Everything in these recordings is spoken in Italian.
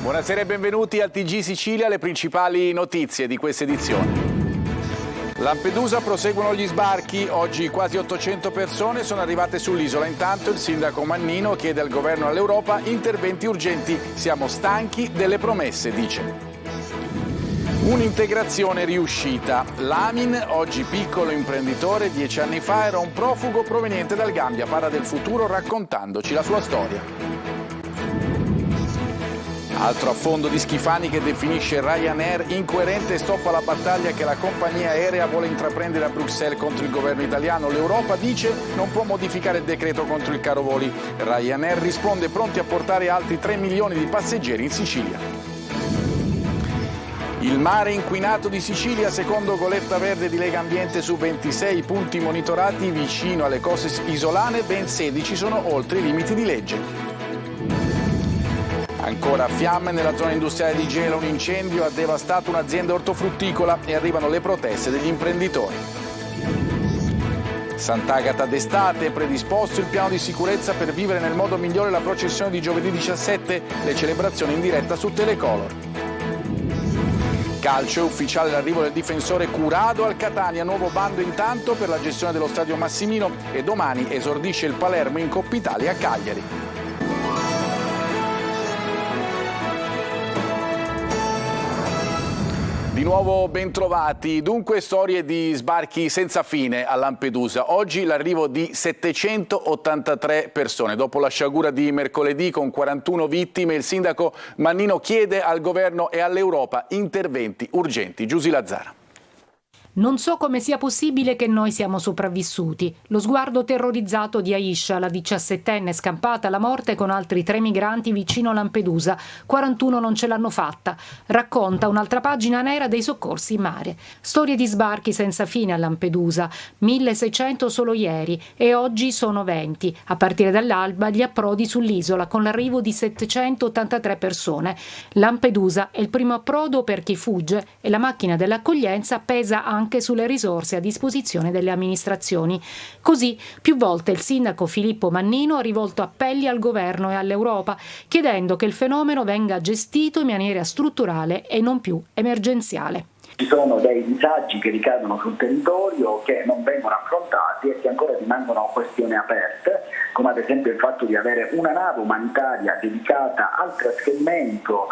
Buonasera e benvenuti al TG Sicilia, le principali notizie di questa edizione. Lampedusa proseguono gli sbarchi, oggi quasi 800 persone sono arrivate sull'isola. Intanto il sindaco Mannino chiede al governo e all'Europa interventi urgenti. Siamo stanchi delle promesse, dice. Un'integrazione riuscita. Lamin, oggi piccolo imprenditore, 10 anni fa era un profugo proveniente dal Gambia, parla del futuro raccontandoci la sua storia. Altro affondo di Schifani che definisce Ryanair incoerente e stoppa la battaglia che la compagnia aerea vuole intraprendere a Bruxelles contro il governo italiano. L'Europa dice non può modificare il decreto contro il caro voli. Ryanair risponde pronti a portare altri 3 milioni di passeggeri in Sicilia. Il mare inquinato di Sicilia, secondo Goletta Verde di Lega Ambiente, su 26 punti monitorati vicino alle coste isolane, ben 16 sono oltre i limiti di legge. Ancora fiamme nella zona industriale di Gela, un incendio ha devastato un'azienda ortofrutticola e arrivano le proteste degli imprenditori. Sant'Agata d'estate, predisposto il piano di sicurezza per vivere nel modo migliore la processione di giovedì 17, le celebrazioni in diretta su Telecolor. Calcio, è ufficiale l'arrivo del difensore Curado al Catania, nuovo bando intanto per la gestione dello stadio Massimino e domani esordisce il Palermo in Coppa Italia a Cagliari. Di nuovo bentrovati, dunque storie di sbarchi senza fine a Lampedusa. Oggi l'arrivo di 783 persone. Dopo la sciagura di mercoledì con 41 vittime, il sindaco Mannino chiede al governo e all'Europa interventi urgenti. Giusy Lazzara. Non so come sia possibile che noi siamo sopravvissuti. Lo sguardo terrorizzato di Aisha, la 17enne scampata alla morte con altri 3 migranti vicino a Lampedusa. 41 non ce l'hanno fatta. Racconta un'altra pagina nera dei soccorsi in mare. Storie di sbarchi senza fine a Lampedusa. 1600 solo ieri e oggi sono 20. A partire dall'alba gli approdi sull'isola con l'arrivo di 783 persone. Lampedusa è il primo approdo per chi fugge e la macchina dell'accoglienza pesa anche sulle risorse a disposizione delle amministrazioni. Così, più volte il sindaco Filippo Mannino ha rivolto appelli al governo e all'Europa, chiedendo che il fenomeno venga gestito in maniera strutturale e non più emergenziale. Ci sono dei disagi che ricadono sul territorio che non vengono affrontati e che ancora rimangono questioni aperte, come ad esempio il fatto di avere una nave umanitaria dedicata al trasferimento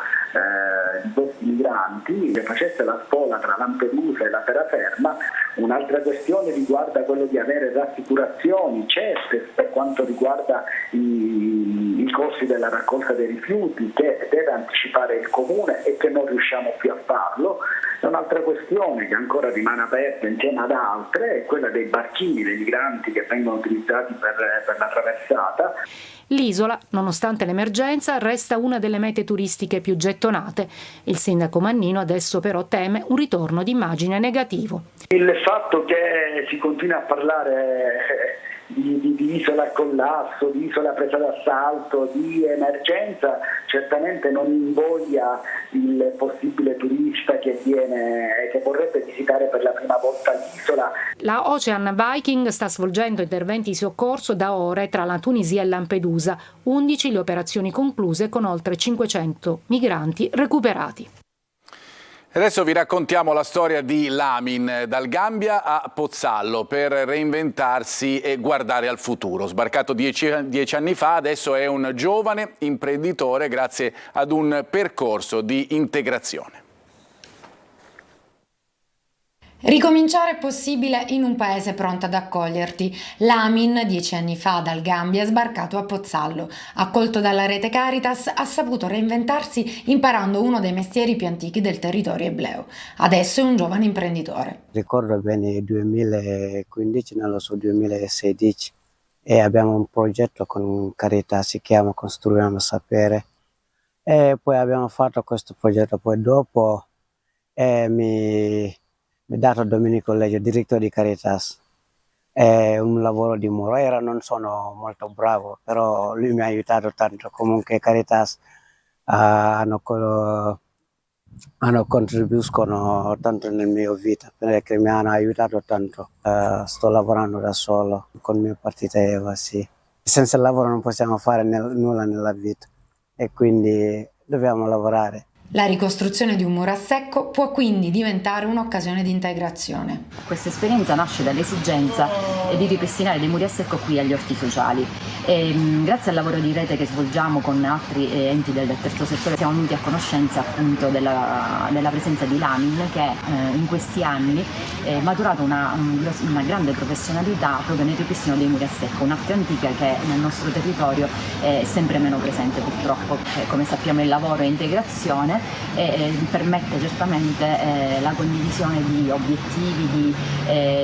di questi migranti, che facesse la spola tra Lampedusa e la terraferma. Un'altra questione riguarda quello di avere rassicurazioni certe per quanto riguarda i costi della raccolta dei rifiuti, che deve anticipare il comune e che non riusciamo più a farlo. Un'altra questione che ancora rimane aperta insieme ad altre è quella dei barchini dei migranti che vengono utilizzati per la traversata. L'isola, nonostante l'emergenza, resta una delle mete turistiche più gettonate. Il sindaco Mannino adesso però teme un ritorno di immagine negativo. Il fatto che si continua a parlare di isola a collasso, di isola presa d'assalto, di emergenza, certamente non invoglia il possibile turista che vorrebbe visitare per la prima volta l'isola. La Ocean Viking sta svolgendo interventi di soccorso da ore tra la Tunisia e Lampedusa. 11 le operazioni concluse con oltre 500 migranti recuperati. Adesso vi raccontiamo la storia di Lamin, dal Gambia a Pozzallo, per reinventarsi e guardare al futuro. Sbarcato 10 anni fa, adesso è un giovane imprenditore grazie ad un percorso di integrazione. Ricominciare è possibile in un paese pronto ad accoglierti. Lamin, 10 anni fa dal Gambia, è sbarcato a Pozzallo. Accolto dalla rete Caritas, ha saputo reinventarsi imparando uno dei mestieri più antichi del territorio ebleo. Adesso è un giovane imprenditore. Ricordo bene il 2015, non lo so, 2016, e abbiamo un progetto con Caritas, si chiama Costruiamo Sapere. E poi abbiamo fatto questo progetto, poi dopo mi ha dato Domenico Leggio, direttore di Caritas. È un lavoro di Morera, non sono molto bravo, però lui mi ha aiutato tanto. Comunque Caritas contribuiscono tanto nel mio vita, perché mi hanno aiutato tanto. Sto lavorando da solo con il mio partito EVA, sì. Senza il lavoro non possiamo fare nulla nella vita e quindi dobbiamo lavorare. La ricostruzione di un muro a secco può quindi diventare un'occasione di integrazione. Questa esperienza nasce dall'esigenza di ripristinare dei muri a secco qui agli orti sociali. Grazie al lavoro di rete che svolgiamo con altri enti del terzo settore siamo venuti a conoscenza appunto della presenza di Lamin, che in questi anni è maturata una grande professionalità proprio nel ripristino dei muri a secco, un'arte antica che nel nostro territorio è sempre meno presente purtroppo. Come sappiamo il lavoro è integrazione e permette certamente la condivisione di obiettivi,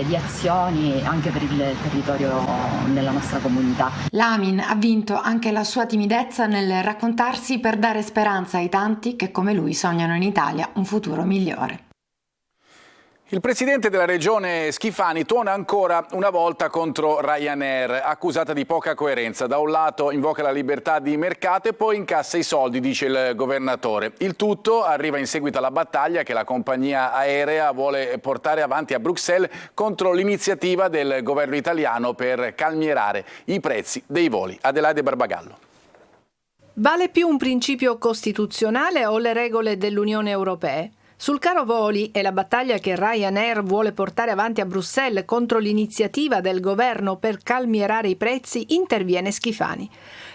di azioni anche per il territorio della nostra comunità. Lamin ha vinto anche la sua timidezza nel raccontarsi per dare speranza ai tanti che come lui sognano in Italia un futuro migliore. Il presidente della regione Schifani tuona ancora una volta contro Ryanair, accusata di poca coerenza. Da un lato invoca la libertà di mercato e poi incassa i soldi, dice il governatore. Il tutto arriva in seguito alla battaglia che la compagnia aerea vuole portare avanti a Bruxelles contro l'iniziativa del governo italiano per calmierare i prezzi dei voli. Adelaide Barbagallo. Vale più un principio costituzionale o le regole dell'Unione Europea? Sul caro voli e la battaglia che Ryanair vuole portare avanti a Bruxelles contro l'iniziativa del governo per calmierare i prezzi interviene Schifani.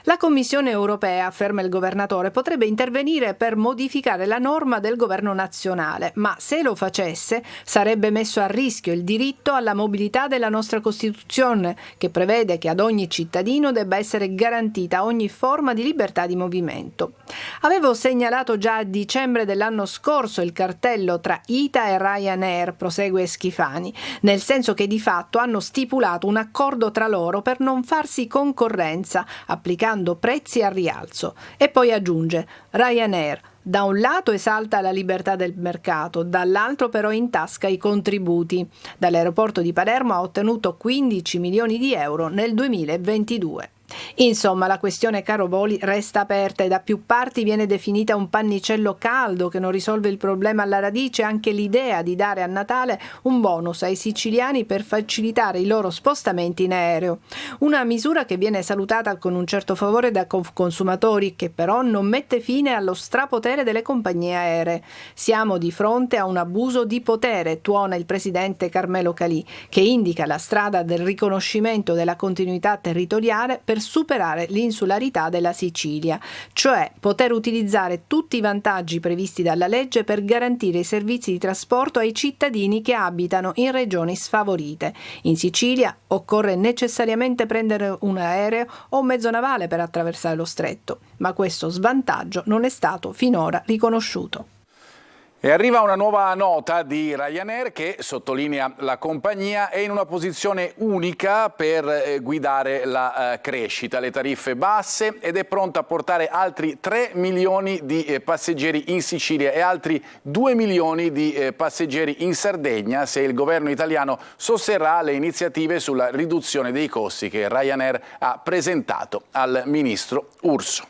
La Commissione europea, afferma il governatore, potrebbe intervenire per modificare la norma del governo nazionale, ma se lo facesse sarebbe messo a rischio il diritto alla mobilità della nostra Costituzione, che prevede che ad ogni cittadino debba essere garantita ogni forma di libertà di movimento. Avevo segnalato già a dicembre dell'anno scorso il cartello tra ITA e Ryanair, prosegue Schifani, nel senso che di fatto hanno stipulato un accordo tra loro per non farsi concorrenza, applicando prezzi a rialzo. E poi aggiunge: Ryanair da un lato esalta la libertà del mercato, dall'altro però intasca i contributi. Dall'aeroporto di Palermo ha ottenuto 15 milioni di euro nel 2022. Insomma, la questione caro voli resta aperta e da più parti viene definita un pannicello caldo che non risolve il problema alla radice anche l'idea di dare a Natale un bonus ai siciliani per facilitare i loro spostamenti in aereo. Una misura che viene salutata con un certo favore da consumatori, che però non mette fine allo strapotere delle compagnie aeree. Siamo di fronte a un abuso di potere, tuona il presidente Carmelo Calì, che indica la strada del riconoscimento della continuità territoriale per superare l'insularità della Sicilia, cioè poter utilizzare tutti i vantaggi previsti dalla legge per garantire i servizi di trasporto ai cittadini che abitano in regioni sfavorite. In Sicilia occorre necessariamente prendere un aereo o un mezzo navale per attraversare lo stretto, ma questo svantaggio non è stato finora riconosciuto. E arriva una nuova nota di Ryanair che, sottolinea la compagnia, è in una posizione unica per guidare la crescita, le tariffe basse, ed è pronta a portare altri 3 milioni di passeggeri in Sicilia e altri 2 milioni di passeggeri in Sardegna se il governo italiano sosterrà le iniziative sulla riduzione dei costi che Ryanair ha presentato al ministro Urso.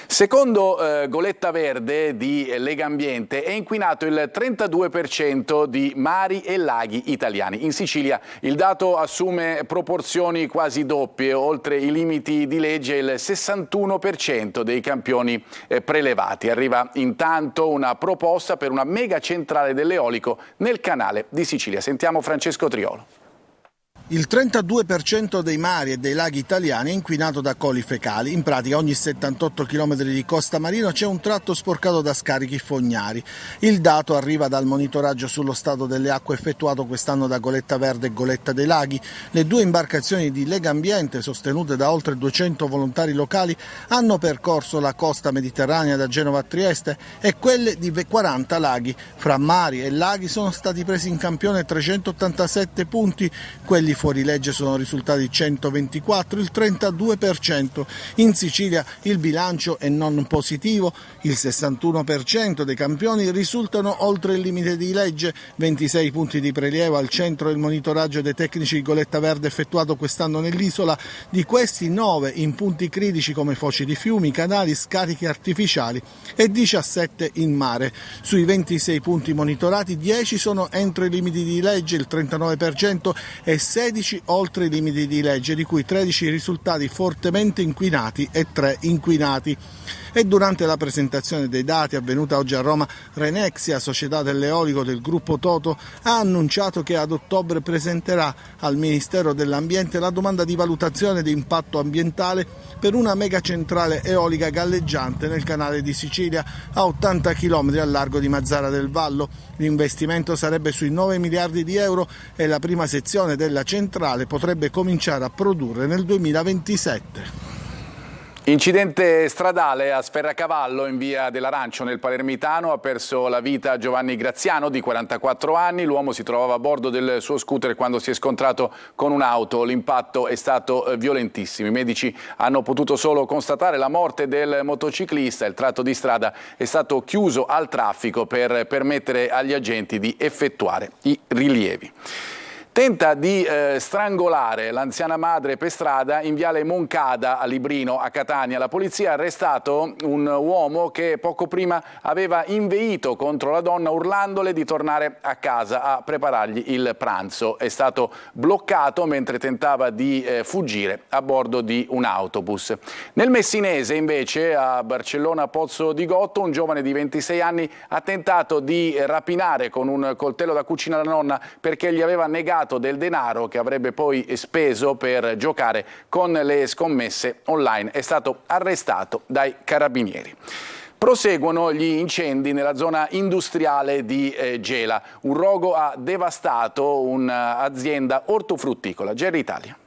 Secondo Goletta Verde di Legambiente è inquinato il 32% di mari e laghi italiani. In Sicilia il dato assume proporzioni quasi doppie, oltre i limiti di legge il 61% dei campioni prelevati. Arriva intanto una proposta per una mega centrale dell'eolico nel canale di Sicilia. Sentiamo Francesco Triolo. Il 32% dei mari e dei laghi italiani è inquinato da coli fecali. In pratica ogni 78 km di costa marino c'è un tratto sporcato da scarichi fognari. Il dato arriva dal monitoraggio sullo stato delle acque effettuato quest'anno da Goletta Verde e Goletta dei Laghi. Le due imbarcazioni di Legambiente, sostenute da oltre 200 volontari locali, hanno percorso la costa mediterranea da Genova a Trieste e quelle di 40 laghi. Fra mari e laghi sono stati presi in campione 387 punti, quelli fuori legge sono risultati 124, il 32%. In Sicilia il bilancio è non positivo, il 61% dei campioni risultano oltre il limite di legge, 26 punti di prelievo al centro del monitoraggio dei tecnici di Goletta Verde effettuato quest'anno nell'isola, di questi 9 in punti critici come foci di fiumi, canali, scarichi artificiali e 17 in mare. Sui 26 punti monitorati 10 sono entro i limiti di legge, il 39%, e 16 oltre i limiti di legge, di cui 13 risultati fortemente inquinati e 3 inquinati. E durante la presentazione dei dati avvenuta oggi a Roma, Renexia, società dell'eolico del gruppo Toto, ha annunciato che ad ottobre presenterà al Ministero dell'Ambiente la domanda di valutazione di impatto ambientale per una megacentrale eolica galleggiante nel canale di Sicilia a 80 km al largo di Mazara del Vallo. L'investimento sarebbe sui 9 miliardi di euro e la prima sezione della centrale potrebbe cominciare a produrre nel 2027. Incidente stradale a Sferracavallo in via dell'Arancio nel Palermitano, ha perso la vita Giovanni Graziano di 44 anni, l'uomo si trovava a bordo del suo scooter quando si è scontrato con un'auto, l'impatto è stato violentissimo, i medici hanno potuto solo constatare la morte del motociclista, il tratto di strada è stato chiuso al traffico per permettere agli agenti di effettuare i rilievi. Tenta di strangolare l'anziana madre per strada in viale Moncada a Librino, a Catania. La polizia ha arrestato un uomo che poco prima aveva inveito contro la donna urlandole di tornare a casa a preparargli il pranzo. È stato bloccato mentre tentava di fuggire a bordo di un autobus. Nel Messinese, invece, a Barcellona Pozzo di Gotto, un giovane di 26 anni ha tentato di rapinare con un coltello da cucina la nonna perché gli aveva negato del denaro che avrebbe poi speso per giocare con le scommesse online. È stato arrestato dai carabinieri. Proseguono gli incendi nella zona industriale di Gela. Un rogo ha devastato un'azienda ortofrutticola. Gerry Italia.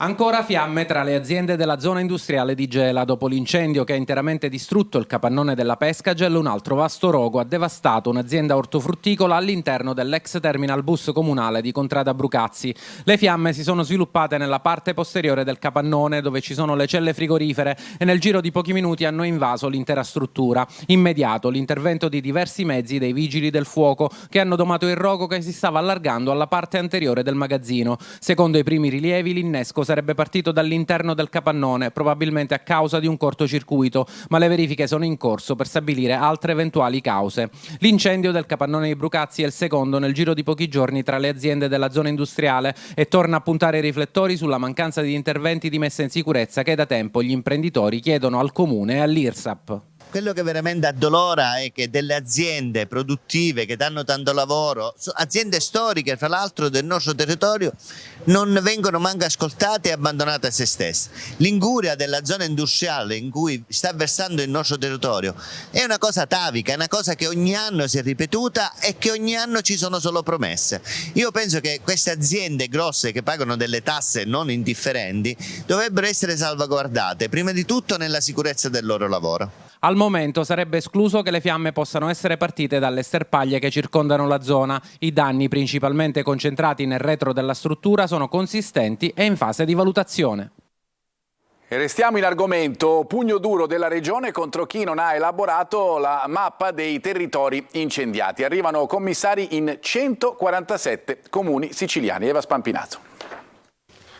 Ancora fiamme tra le aziende della zona industriale di Gela. Dopo l'incendio che ha interamente distrutto il capannone della Pescagel, un altro vasto rogo ha devastato un'azienda ortofrutticola all'interno dell'ex terminal bus comunale di Contrada Brucazzi. Le fiamme si sono sviluppate nella parte posteriore del capannone, dove ci sono le celle frigorifere, e nel giro di pochi minuti hanno invaso l'intera struttura. Immediato l'intervento di diversi mezzi dei vigili del fuoco, che hanno domato il rogo che si stava allargando alla parte anteriore del magazzino. Secondo i primi rilievi, l'innesco sarebbe partito dall'interno del capannone, probabilmente a causa di un cortocircuito, ma le verifiche sono in corso per stabilire altre eventuali cause. L'incendio del capannone di Brucazzi è il secondo nel giro di pochi giorni tra le aziende della zona industriale e torna a puntare i riflettori sulla mancanza di interventi di messa in sicurezza che da tempo gli imprenditori chiedono al Comune e all'IRSAP. Quello che veramente addolora è che delle aziende produttive che danno tanto lavoro, aziende storiche fra l'altro del nostro territorio, non vengono manco ascoltate e abbandonate a se stesse. L'incuria della zona industriale in cui sta versando il nostro territorio è una cosa atavica, è una cosa che ogni anno si è ripetuta e che ogni anno ci sono solo promesse. Io penso che queste aziende grosse che pagano delle tasse non indifferenti dovrebbero essere salvaguardate, prima di tutto nella sicurezza del loro lavoro. Al momento sarebbe escluso che le fiamme possano essere partite dalle sterpaglie che circondano la zona. I danni, principalmente concentrati nel retro della struttura, sono consistenti e in fase di valutazione. E restiamo in argomento, pugno duro della Regione contro chi non ha elaborato la mappa dei territori incendiati. Arrivano commissari in 147 comuni siciliani. Eva Spampinato.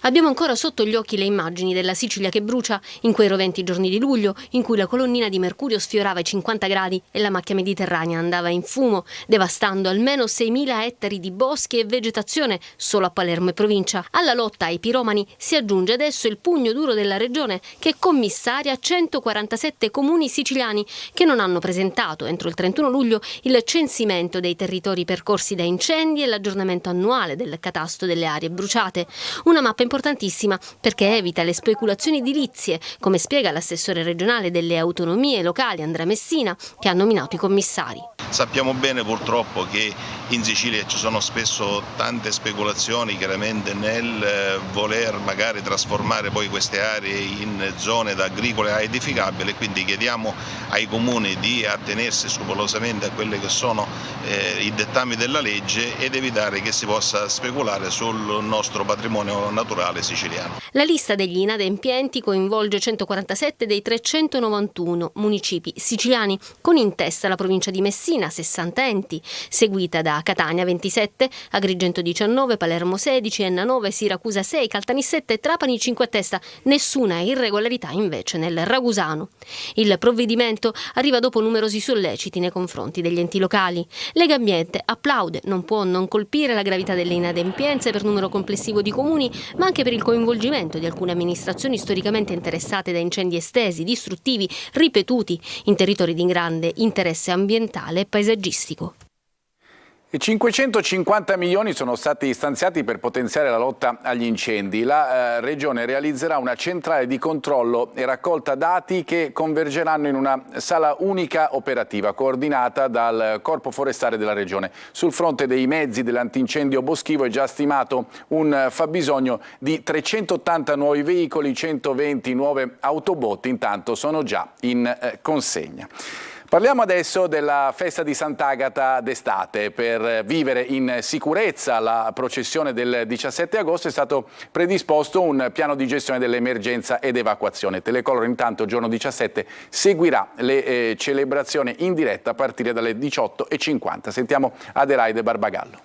Abbiamo ancora sotto gli occhi le immagini della Sicilia che brucia in quei roventi giorni di luglio in cui la colonnina di mercurio sfiorava i 50 gradi e la macchia mediterranea andava in fumo, devastando almeno 6.000 ettari di boschi e vegetazione solo a Palermo e provincia. Alla lotta ai piromani si aggiunge adesso il pugno duro della Regione che commissaria 147 comuni siciliani che non hanno presentato entro il 31 luglio il censimento dei territori percorsi da incendi e l'aggiornamento annuale del catasto delle aree bruciate. Una mappa importantissima perché evita le speculazioni edilizie, come spiega l'assessore regionale delle autonomie locali Andrea Messina, che ha nominato i commissari. Sappiamo bene purtroppo che in Sicilia ci sono spesso tante speculazioni chiaramente nel voler magari trasformare poi queste aree in zone da agricole a edificabili, quindi chiediamo ai comuni di attenersi scrupolosamente a quelli che sono i dettami della legge ed evitare che si possa speculare sul nostro patrimonio naturale siciliano. La lista degli inadempienti coinvolge 147 dei 391 municipi siciliani, con in testa la provincia di Messina, Messina 60 enti, seguita da Catania 27, Agrigento 19, Palermo 16, Enna 9, Siracusa 6, Caltanissetta e Trapani 5 a testa. Nessuna irregolarità invece nel Ragusano. Il provvedimento arriva dopo numerosi solleciti nei confronti degli enti locali. Legambiente applaude, non può non colpire la gravità delle inadempienze per numero complessivo di comuni, ma anche per il coinvolgimento di alcune amministrazioni storicamente interessate da incendi estesi, distruttivi, ripetuti in territori di grande interesse ambientale e paesaggistico. E 550 milioni sono stati stanziati per potenziare la lotta agli incendi. La Regione realizzerà una centrale di controllo e raccolta dati che convergeranno in una sala unica operativa coordinata dal Corpo Forestale della Regione. Sul fronte dei mezzi dell'antincendio boschivo è già stimato un fabbisogno di 380 nuovi veicoli, 120 nuove autobotti, intanto sono già in consegna. Parliamo adesso della festa di Sant'Agata d'estate. Per vivere in sicurezza la processione del 17 agosto è stato predisposto un piano di gestione dell'emergenza ed evacuazione. Telecolor intanto giorno 17 seguirà le celebrazioni in diretta a partire dalle 18:50. Sentiamo Adelaide Barbagallo.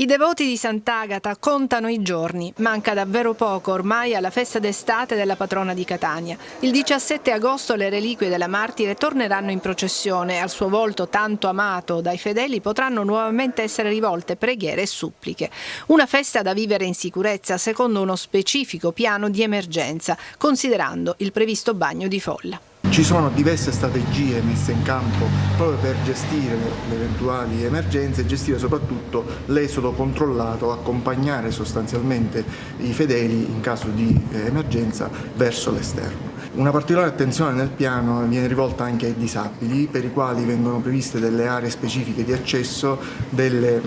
I devoti di Sant'Agata contano i giorni, manca davvero poco ormai alla festa d'estate della patrona di Catania. Il 17 agosto le reliquie della martire torneranno in processione, al suo volto tanto amato dai fedeli potranno nuovamente essere rivolte preghiere e suppliche. Una festa da vivere in sicurezza secondo uno specifico piano di emergenza, considerando il previsto bagno di folla. Ci sono diverse strategie messe in campo proprio per gestire le eventuali emergenze e gestire soprattutto l'esodo controllato, accompagnare sostanzialmente i fedeli in caso di emergenza verso l'esterno. Una particolare attenzione nel piano viene rivolta anche ai disabili, per i quali vengono previste delle aree specifiche di accesso, delle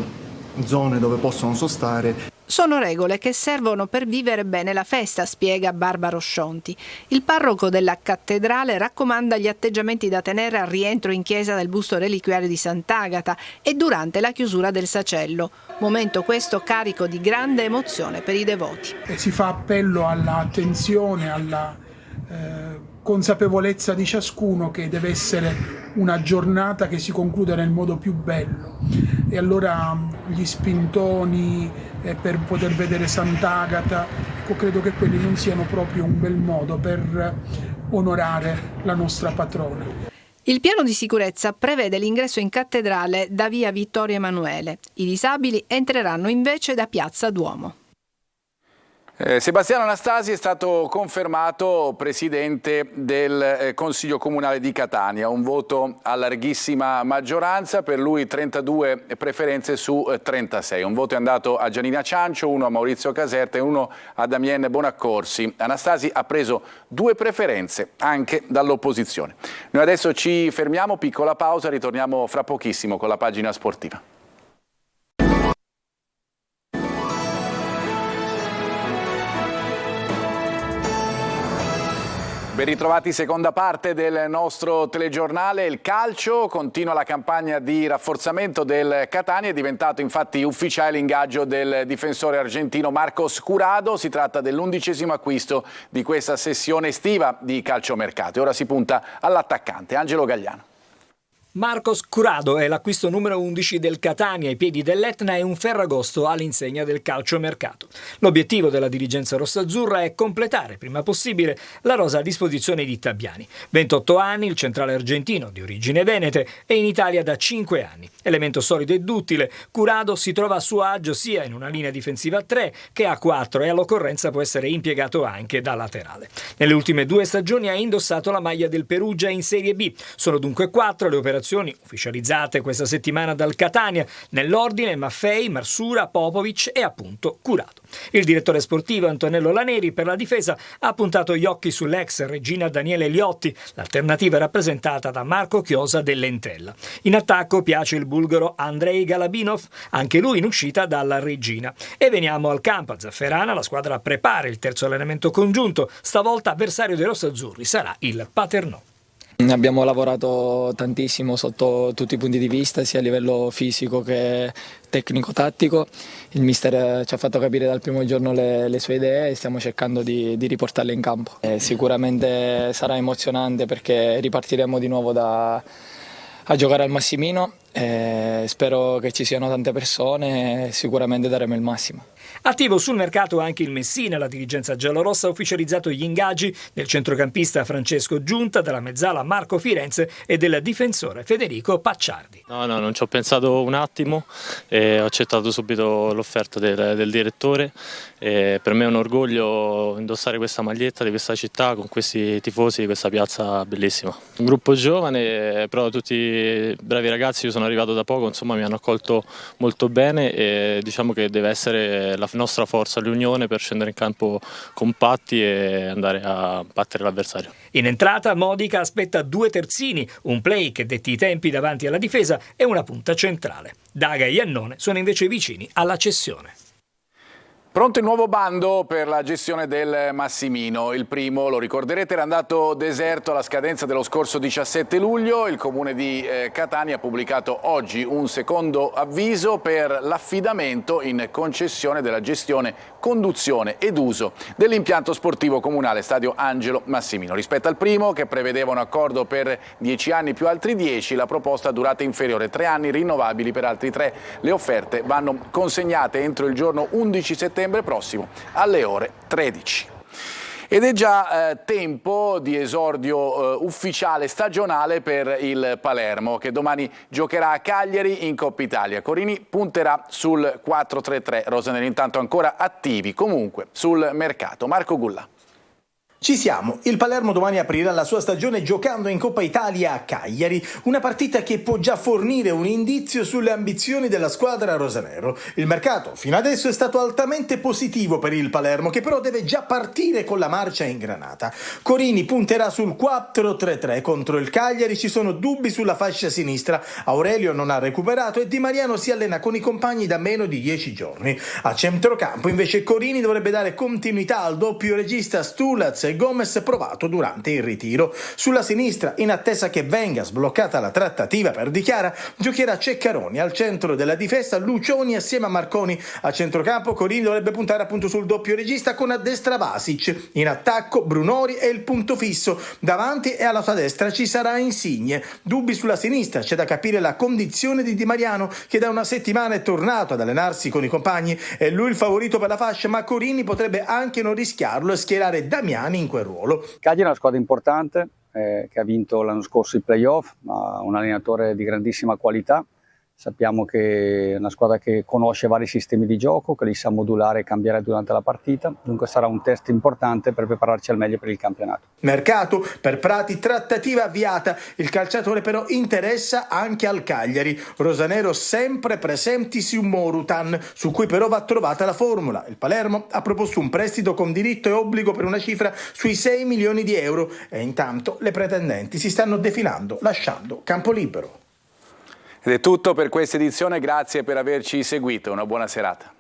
zone dove possono sostare. Sono regole che servono per vivere bene la festa, spiega Barbaro Scionti. Il parroco della cattedrale raccomanda gli atteggiamenti da tenere al rientro in chiesa del busto reliquiario di Sant'Agata e durante la chiusura del sacello. Momento questo carico di grande emozione per i devoti. Si fa appello all'attenzione, alla consapevolezza di ciascuno che deve essere una giornata che si conclude nel modo più bello. E allora gli spintoni per poter vedere Sant'Agata, credo che quelli non siano proprio un bel modo per onorare la nostra patrona. Il piano di sicurezza prevede l'ingresso in cattedrale da via Vittorio Emanuele. I disabili entreranno invece da piazza Duomo. Sebastiano Anastasi è stato confermato presidente del Consiglio Comunale di Catania, un voto a larghissima maggioranza, per lui 32 preferenze su 36. Un voto è andato a Gianina Ciancio, uno a Maurizio Caserta e uno a Damien Bonaccorsi. Anastasi ha preso 2 preferenze anche dall'opposizione. Noi adesso ci fermiamo, piccola pausa, ritorniamo fra pochissimo con la pagina sportiva. Ben ritrovati, seconda parte del nostro telegiornale. Il calcio continua la campagna di rafforzamento del Catania, è diventato infatti ufficiale l'ingaggio del difensore argentino Marcos Curado. Si tratta dell'11° acquisto di questa sessione estiva di calciomercato e ora si punta all'attaccante Angelo Gagliano. Marcos Curado è l'acquisto numero 11 del Catania ai piedi dell'Etna e un Ferragosto all'insegna del calciomercato. L'obiettivo della dirigenza rossazzurra è completare prima possibile la rosa a disposizione di Tabiani. 28 anni, il centrale argentino di origine venete è in Italia da 5 anni. Elemento solido e duttile, Curado si trova a suo agio sia in una linea difensiva a 3 che a 4 e all'occorrenza può essere impiegato anche da laterale. Nelle ultime 2 stagioni ha indossato la maglia del Perugia in Serie B. Sono dunque 4 le operazioni ufficializzate questa settimana dal Catania, nell'ordine Maffei, Marsura, Popovic e appunto Curado. Il direttore sportivo Antonello Laneri per la difesa ha puntato gli occhi sull'ex regina Daniele Liotti, l'alternativa è rappresentata da Marco Chiosa dell'Entella. In attacco piace il bulgaro Andrei Galabinov, anche lui in uscita dalla regina. E veniamo al campo, a Zafferana la squadra prepara il terzo allenamento congiunto, stavolta avversario dei rossazzurri sarà il Paternò. Abbiamo lavorato tantissimo sotto tutti i punti di vista, sia a livello fisico che tecnico-tattico. Il mister ci ha fatto capire dal primo giorno le sue idee e stiamo cercando di riportarle in campo. Sicuramente sarà emozionante perché ripartiremo di nuovo da a giocare al Massimino. Spero che ci siano tante persone e sicuramente daremo il massimo. Attivo sul mercato anche il Messina. La dirigenza giallorossa ha ufficializzato gli ingaggi del centrocampista Francesco Giunta, della mezzala Marco Firenze e del difensore Federico Pacciardi. No, non ci ho pensato un attimo, ho accettato subito l'offerta del direttore. Per me è un orgoglio indossare questa maglietta di questa città con questi tifosi di questa piazza bellissima. Un gruppo giovane, però tutti bravi ragazzi. Io sono arrivato da poco, insomma mi hanno accolto molto bene e diciamo che deve essere la nostra forza, l'unione, per scendere in campo compatti e andare a battere l'avversario. In entrata Modica aspetta 2 terzini, un play che detti i tempi davanti alla difesa e una punta centrale. Daga e Iannone sono invece vicini alla cessione. Pronto il nuovo bando per la gestione del Massimino. Il primo, lo ricorderete, era andato deserto alla scadenza dello scorso 17 luglio. Il comune di Catania ha pubblicato oggi un secondo avviso per l'affidamento in concessione della gestione, conduzione ed uso dell'impianto sportivo comunale Stadio Angelo Massimino. Rispetto al primo, che prevedeva un accordo per 10 anni più altri 10, la proposta ha durata inferiore, 3 anni rinnovabili per altri 3. Le offerte vanno consegnate entro il giorno 11 settembre prossimo alle ore 13. Ed è già tempo di esordio ufficiale stagionale per il Palermo, che domani giocherà a Cagliari in Coppa Italia. Corini punterà sul 4-3-3, Rosanero intanto ancora attivi comunque sul mercato. Marco Gulla. Ci siamo, il Palermo domani aprirà la sua stagione giocando in Coppa Italia a Cagliari, una partita che può già fornire un indizio sulle ambizioni della squadra rosanero. Il mercato fino adesso è stato altamente positivo per il Palermo, che però deve già partire con la marcia ingranata. Corini punterà sul 4-3-3 contro il Cagliari, ci sono dubbi sulla fascia sinistra, Aurelio non ha recuperato e Di Mariano si allena con i compagni da meno di 10 giorni. A centrocampo invece Corini dovrebbe dare continuità al doppio regista Stulaz e Gomez provato durante il ritiro. Sulla sinistra, in attesa che venga sbloccata la trattativa per Di Chiara, giocherà Ceccaroni. Al centro della difesa Lucioni assieme a Marconi. A centrocampo Corini dovrebbe puntare appunto sul doppio regista con a destra Vasic. In attacco Brunori è il punto fisso. Davanti e alla sua destra ci sarà Insigne. Dubbi sulla sinistra, c'è da capire la condizione di Di Mariano, che da una settimana è tornato ad allenarsi con i compagni. È lui il favorito per la fascia, ma Corini potrebbe anche non rischiarlo e schierare Damiani in quel ruolo. Cagliari è una squadra importante che ha vinto l'anno scorso i playoff, ha un allenatore di grandissima qualità. Sappiamo che è una squadra che conosce vari sistemi di gioco, che li sa modulare e cambiare durante la partita, dunque sarà un test importante per prepararci al meglio per il campionato. Mercato per Prati, trattativa avviata, il calciatore però interessa anche al Cagliari. Rosanero sempre presenti su Morutan, su cui però va trovata la formula. Il Palermo ha proposto un prestito con diritto e obbligo per una cifra sui 6 milioni di euro e intanto le pretendenti si stanno defilando lasciando campo libero. Ed è tutto per questa edizione, grazie per averci seguito, una buona serata.